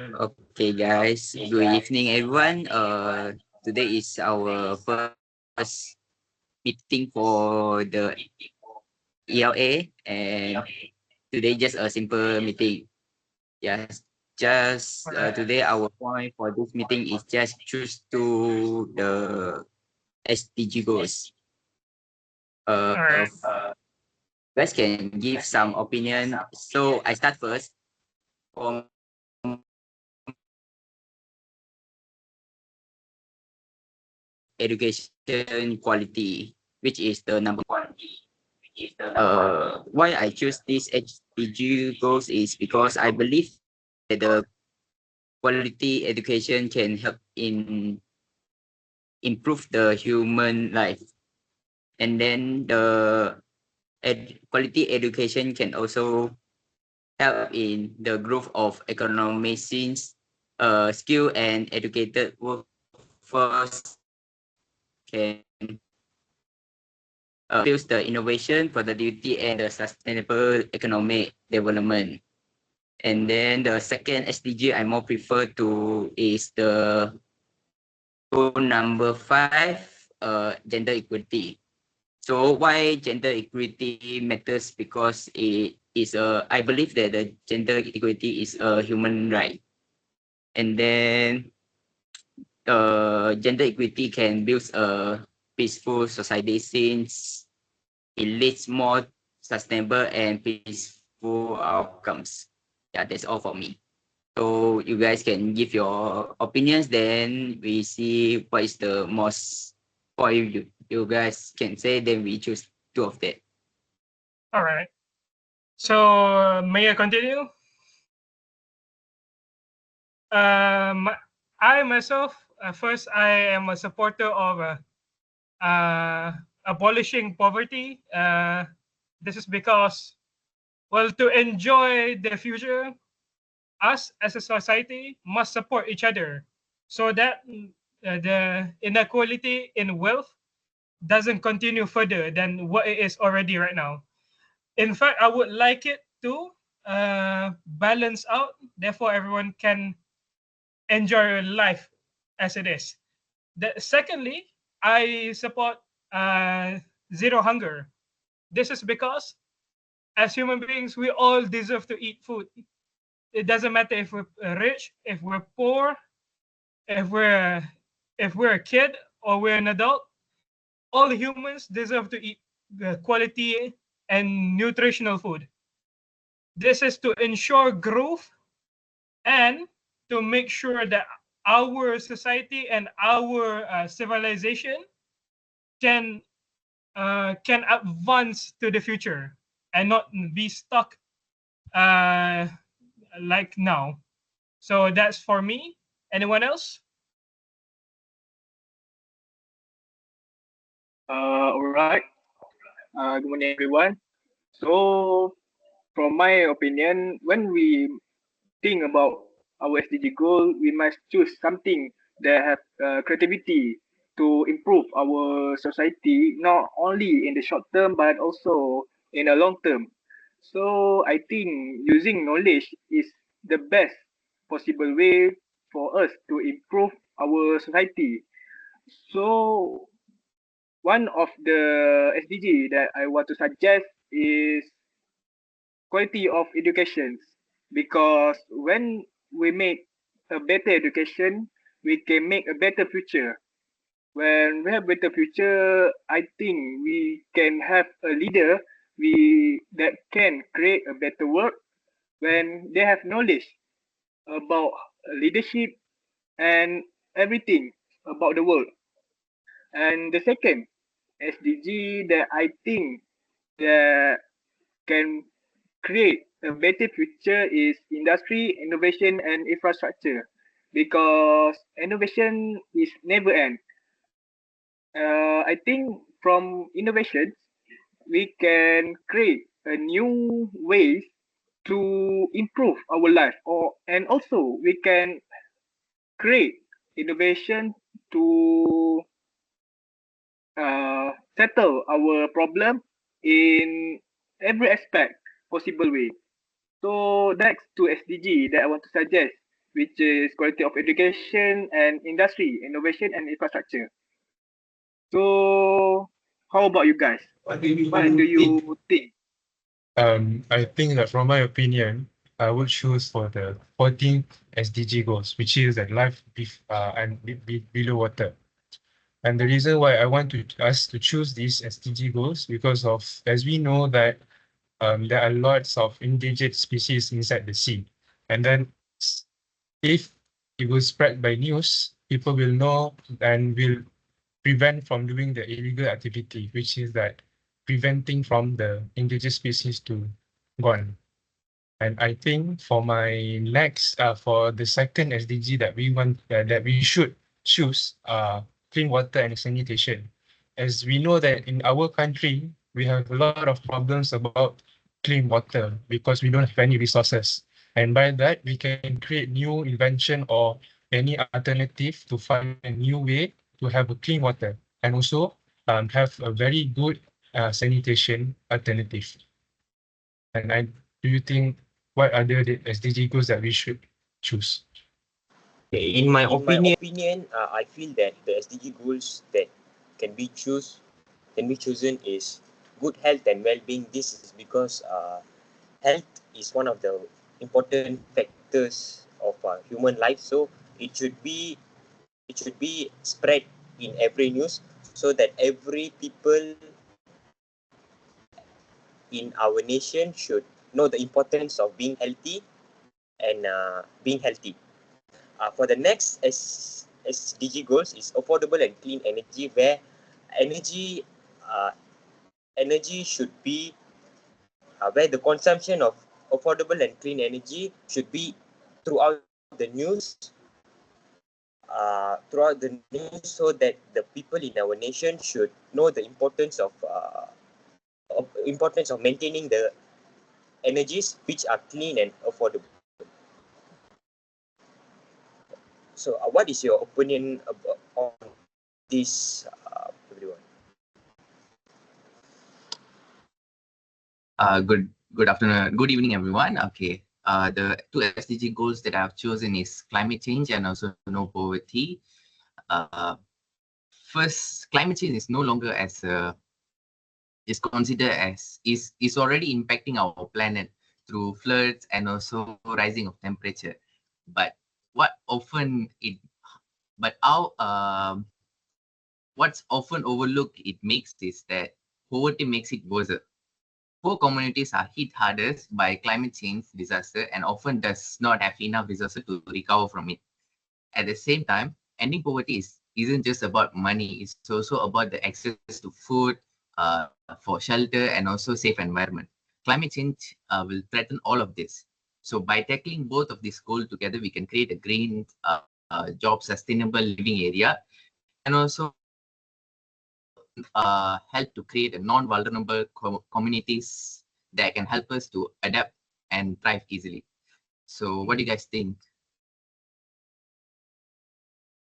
Okay, guys. Good evening, everyone. Today is our first meeting for the ELA, and today just a simple meeting. Yes, just All right. today our point for this meeting is just choose to the SDG goals. All right. Guys can give some opinion. So I start first. For education quality, which is the number one. Why I choose this HDG goals is because I believe that the quality education can help in improve the human life, and then the quality education can also help in the growth of economic since skill and educated workforce can build the innovation, productivity, and the sustainable economic development. And then the second SDG I more prefer to is the goal number 5, gender equality. So why gender equality matters? Because it is I believe that the gender equality is a human right. And then gender equity can build a peaceful society since it leads more sustainable and peaceful outcomes. Yeah, that's all for me. So you guys can give your opinions, then we see what is the most point you guys can say, then we choose two of that. All right. So may I continue? Um, I myself, first, I am a supporter of abolishing poverty. This is because, well, to enjoy the future, us as a society must support each other so that the inequality in wealth doesn't continue further than what it is already right now. In fact, I would like it to balance out. Therefore, everyone can enjoy life as it is. Secondly, I support zero hunger. This is because, as human beings, we all deserve to eat food. It doesn't matter if we're rich, if we're poor, if we're if we're a kid or we're an adult. All humans deserve to eat quality and nutritional food. This is to ensure growth and to make sure that our society and our civilization can can advance to the future and not be stuck uh, like now. So that's for me. Anyone else? All right. Good morning, everyone. So, from my opinion, when we think about our SDG goal, we must choose something that have creativity to improve our society, not only in the short term but also in the long term. So, I think using knowledge is the best possible way for us to improve our society. So, one of the SDG that I want to suggest is quality of education, because when we make a better education, we can make a better future. When we have better future, I think we can have a leader we that can create a better world when they have knowledge about leadership and everything about the world. And the second SDG that I think that can create a better future is industry, innovation, and infrastructure, because innovation is never end. I think from innovation we can create a new ways to improve our life, or and also we can create innovation to settle our problem in every aspect possible way. So that's two SDG that I want to suggest which is quality of education and industry, innovation and infrastructure. So, how about you guys? What do you think? I think that from my opinion, I would choose for the 14th SDG goals, which is that below water. And the reason why I want us to choose these SDG goals because of, as we know that there are lots of endangered species inside the sea. And then if it was spread by news, people will know and will prevent from doing the illegal activity, which is that preventing from the endangered species to gone. And I think for my next, for the second SDG that we want, that we should choose, clean water and sanitation. As we know that in our country, we have a lot of problems about clean water because we don't have any resources. And by that, we can create new invention or any alternative to find a new way to have a clean water and also have a very good sanitation alternative. And do you think what are the SDG goals that we should choose? In my opinion, I feel that the SDG goals that can be chosen is good health and well-being. This is because health is one of the important factors of human life. So it should be spread in every news so that every people in our nation should know the importance of being healthy and being healthy. For the next SDG goals is affordable and clean energy, where energy should be where the consumption of affordable and clean energy should be throughout the news so that the people in our nation should know the importance of maintaining the energies which are clean and affordable. So what is your opinion on this, everyone? Good afternoon, good evening, everyone. Okay, the two SDG goals that I've chosen is climate change and also no poverty. First, climate change is no longer is considered as is already impacting our planet through floods and also rising of temperature. But what's often overlooked it makes is that poverty makes it worse. Poor communities are hit hardest by climate change disaster and often does not have enough resources to recover from it. At the same time, ending poverty isn't just about money, it's also about the access to food, for shelter, and also safe environment. Climate change will threaten all of this. So by tackling both of these goals together, we can create a green, job sustainable living area and also help to create a non-vulnerable communities that can help us to adapt and thrive easily. So what do you guys think?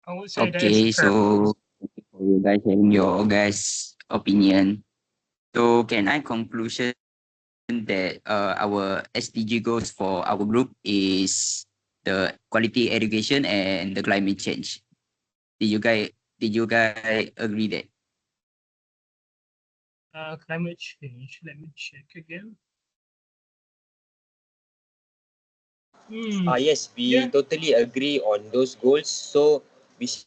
I would say Okay, that's fair. so thank you for you guys sharing your guys' opinion. So can I conclusion that our SDG goals for our group is the quality education and the climate change. Did you guys agree that? Climate change. Let me check again. Yes, we totally agree on those goals. So we shall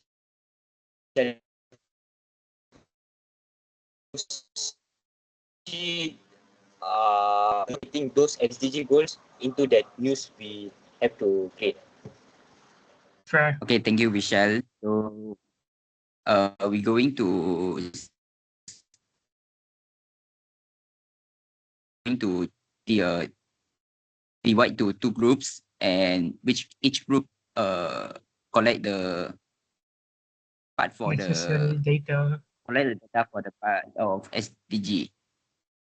see putting those SDG goals into that news we have to create. Fair. Okay, thank you, Vishal. So we're going to the divide to two groups, and which each group collect the part for Necessary the data. collect the data for the part of SDG.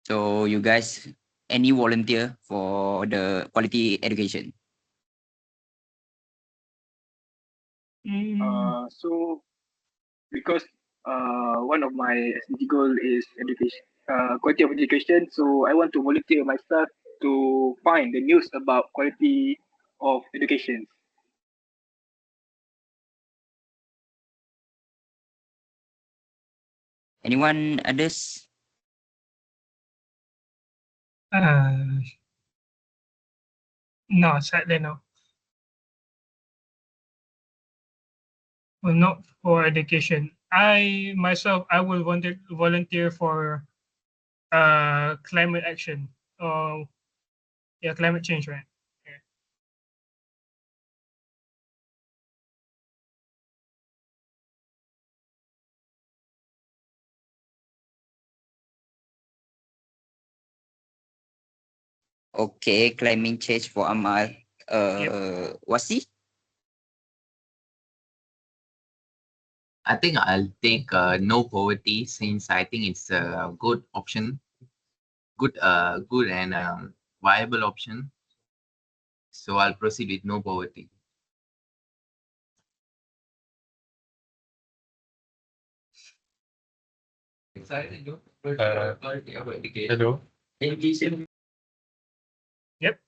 So you guys, any volunteer for the quality education? So because one of my SDG goal is education, quality of education. So I want to volunteer myself to find the news about quality of education. Anyone others? No, sadly no. Well, not for education. I myself, I will volunteer for climate action. Yeah, climate change, right? Yeah. Okay, climate change for Amal. Wasi? I think I'll take no poverty since I think it's a good option, good and viable option. So I'll proceed with no poverty. Hello. Yep.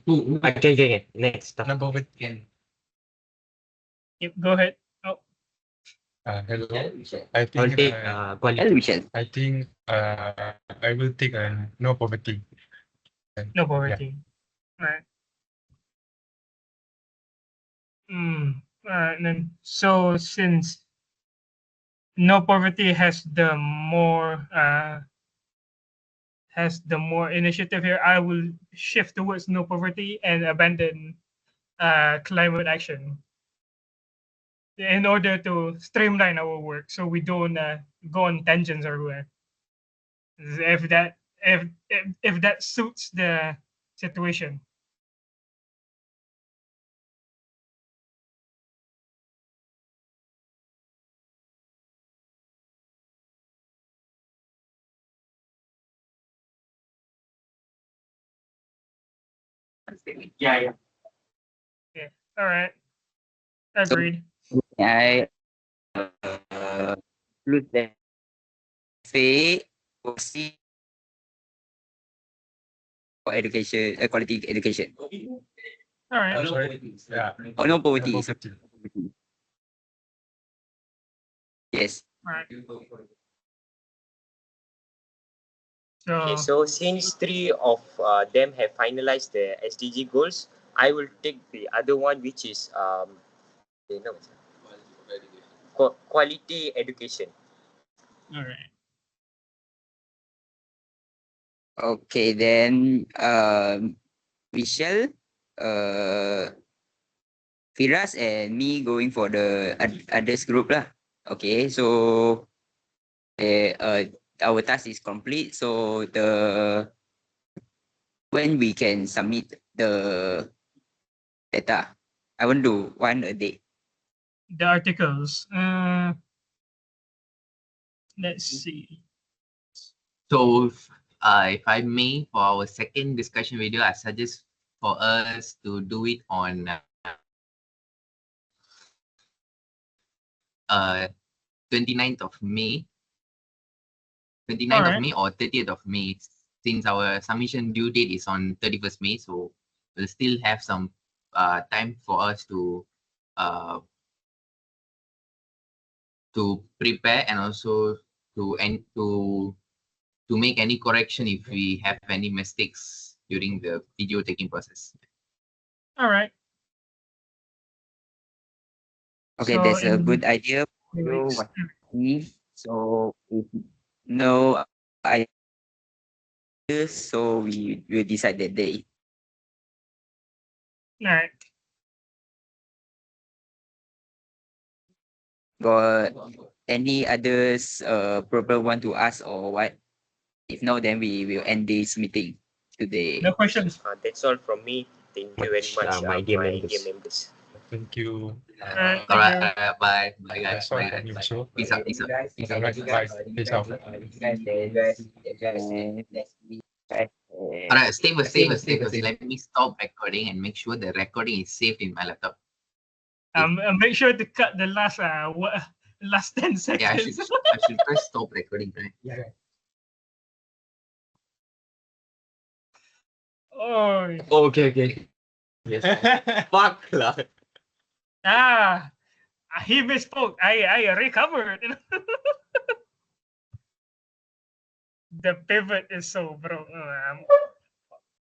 Okay. Next. Number one. Yep. Go ahead. Oh, Hello. I I'll think take quality. Hello, Michelle. I think I will take no poverty. no Yeah. poverty. Right. Alright, then so since no poverty has the more initiative here, I will shift towards no poverty and abandon climate action in order to streamline our work so we don't go on tangents everywhere. If that if that suits the situation. Yeah. Yeah. All right. Agreed. I include the FA, Wasi for education, quality education. All right. I'm sorry. Yeah. Oh, no poverty. No Is poverty. yes. All right. Okay, So so since three of them have finalized their SDG goals, I will take the other one, which is quality education. all right. Okay, then Michelle, Firas and me going for the others group lah. Okay, so our task is complete. So when we can submit the data, I want to do one a day. The articles. Let's see. So if I may, for our second discussion video, I suggest for us to do it on 29th of May, 29th of Alright. May or 30th of May, since our submission due date is on 31st May. So we'll still have some time for us to prepare and also to make any correction if we have any mistakes during the video taking process. All right. Okay, So that's a in good idea. 2 weeks. So if no ideas, so we will decide that day. All right. Got any others problem want to ask or what? If no, then we will end this meeting today. No questions. That's all from me. Thank you very much, my dear members. members. Thank you. Alright, All thank right, you. bye, bye guys, That's all bye from me guys. also. Peace out, peace out. Alright, bye. Peace out. All right, stay first, stay first, stay first. Let me stop recording and make sure the recording is saved in my laptop. Make sure to cut the last last 10 seconds. Yeah, I should press stop recording, right? Yeah. Oh, Okay. Yes. Fuck lah. he misspoke. I recovered. the pivot is so, bro.